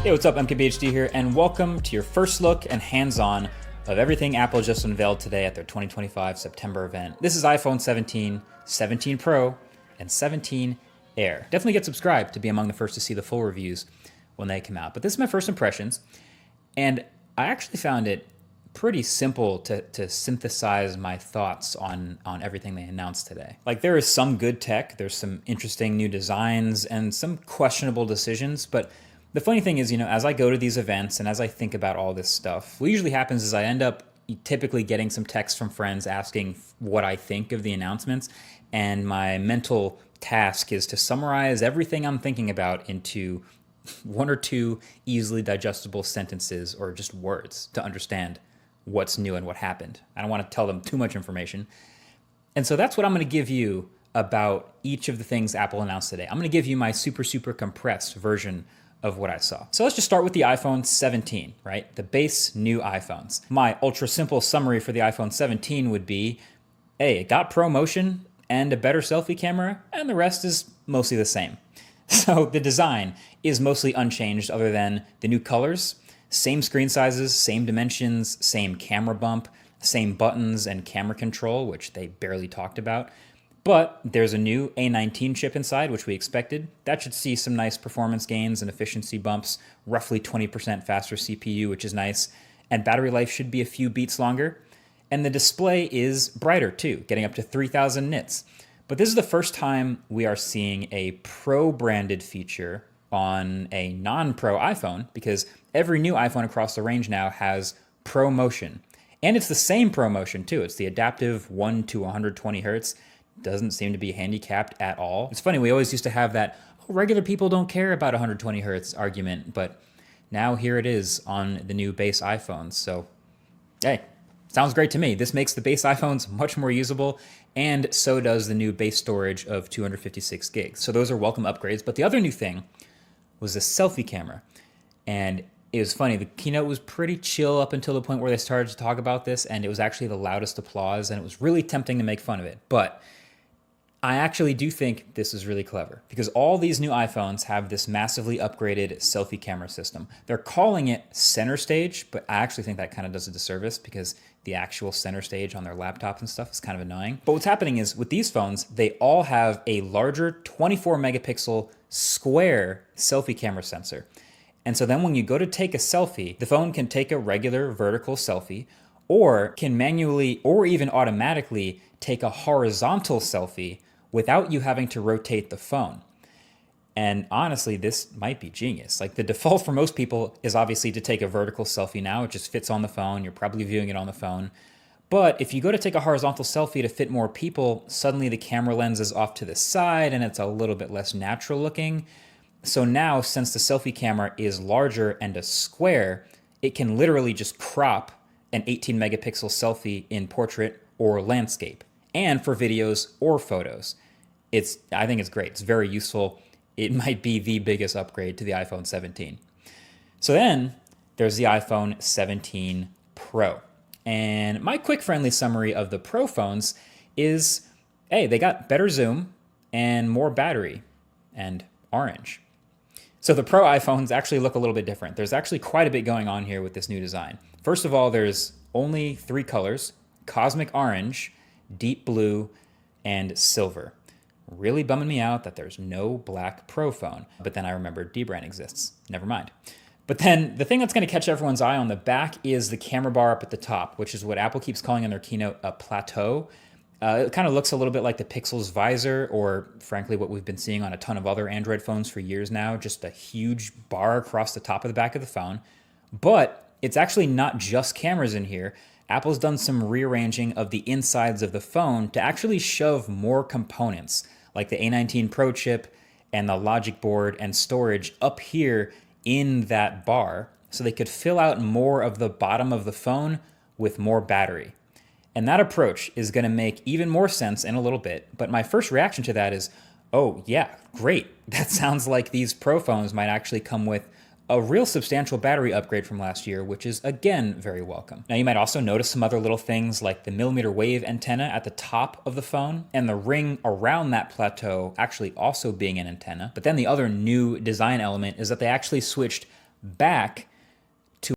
Hey, what's up? MKBHD here, and welcome to your first look and hands-on of everything Apple just unveiled today at their 2025 September event. This is iPhone 17, 17 Pro, and 17 Air. Definitely get subscribed to be among the first to see the full reviews when they come out. But this is my first impressions, and I actually found it pretty simple to synthesize my thoughts on everything they announced today. Like, there is some good tech, there's some interesting new designs, and some questionable decisions, but the funny thing is, as I go to these events and as I think about all this stuff, what usually happens is I end up typically getting some texts from friends asking what I think of the announcements, and my mental task is to summarize everything I'm thinking about into one or two easily digestible sentences or just words to understand what's new and what happened. I don't want to tell them too much information. And so that's what I'm going to give you about each of the things Apple announced today. I'm going to give you my super compressed version of what I saw. So let's just start with the iPhone 17, right? The base new iPhones. My ultra simple summary for the iPhone 17 would be, hey, it got ProMotion and a better selfie camera, and the rest is mostly the same. So the design is mostly unchanged other than the new colors, same screen sizes, same dimensions, same camera bump, same buttons and camera control, which they barely talked about. But there's a new A19 chip inside, which we expected. That should see some nice performance gains and efficiency bumps, roughly 20% faster CPU, which is nice. And battery life should be a few beats longer. And the display is brighter too, getting up to 3000 nits. But this is the first time we are seeing a Pro-branded feature on a non-Pro iPhone, because every new iPhone across the range now has ProMotion. And it's the same ProMotion too. It's the adaptive 1 to 120 hertz. Doesn't seem to be handicapped at all. It's funny, we always used to have that, regular people don't care about 120 hertz argument, but now here it is on the new base iPhones. So, hey, sounds great to me. This makes the base iPhones much more usable, and so does the new base storage of 256 gigs. So those are welcome upgrades. But the other new thing was the selfie camera. And it was funny, the keynote was pretty chill up until the point where they started to talk about this, and it was actually the loudest applause, and it was really tempting to make fun of it. But I actually do think this is really clever, because all these new iPhones have this massively upgraded selfie camera system. They're calling it center stage, but I actually think that kind of does a disservice, because the actual center stage on their laptops and stuff is kind of annoying. But what's happening is with these phones, they all have a larger 24 megapixel square selfie camera sensor. And so then when you go to take a selfie, the phone can take a regular vertical selfie, or can manually or even automatically take a horizontal selfie without you having to rotate the phone. And honestly, this might be genius. Like, the default for most people is obviously to take a vertical selfie now. It just fits on the phone. You're probably viewing it on the phone. But if you go to take a horizontal selfie to fit more people, suddenly the camera lens is off to the side and it's a little bit less natural looking. So now, since the selfie camera is larger and a square, it can literally just crop an 18 megapixel selfie in portrait or landscape, and for videos or photos. I think it's great. It's very useful. It might be the biggest upgrade to the iPhone 17. So then there's the iPhone 17 Pro. And my quick friendly summary of the Pro phones is, hey, they got better zoom and more battery and orange. So the Pro iPhones actually look a little bit different. There's actually quite a bit going on here with this new design. First of all, there's only 3 colors: cosmic orange, deep blue, and silver. Really bumming me out that there's no black Pro phone. But then I remembered Dbrand exists. Never mind. But then the thing that's going to catch everyone's eye on the back is the camera bar up at the top, which is what Apple keeps calling in their keynote a plateau. It kind of looks a little bit like the Pixel's visor, or frankly what we've been seeing on a ton of other Android phones for years now, just a huge bar across the top of the back of the phone. But it's actually not just cameras in here. Apple's done some rearranging of the insides of the phone to actually shove more components, like the A19 Pro chip and the logic board and storage up here in that bar, so they could fill out more of the bottom of the phone with more battery. And that approach is going to make even more sense in a little bit. But my first reaction to that is, oh yeah, great. That sounds like these Pro phones might actually come with a real substantial battery upgrade from last year, which is again very welcome. Now you might also notice some other little things like the millimeter wave antenna at the top of the phone and the ring around that plateau actually also being an antenna. But then the other new design element is that they actually switched back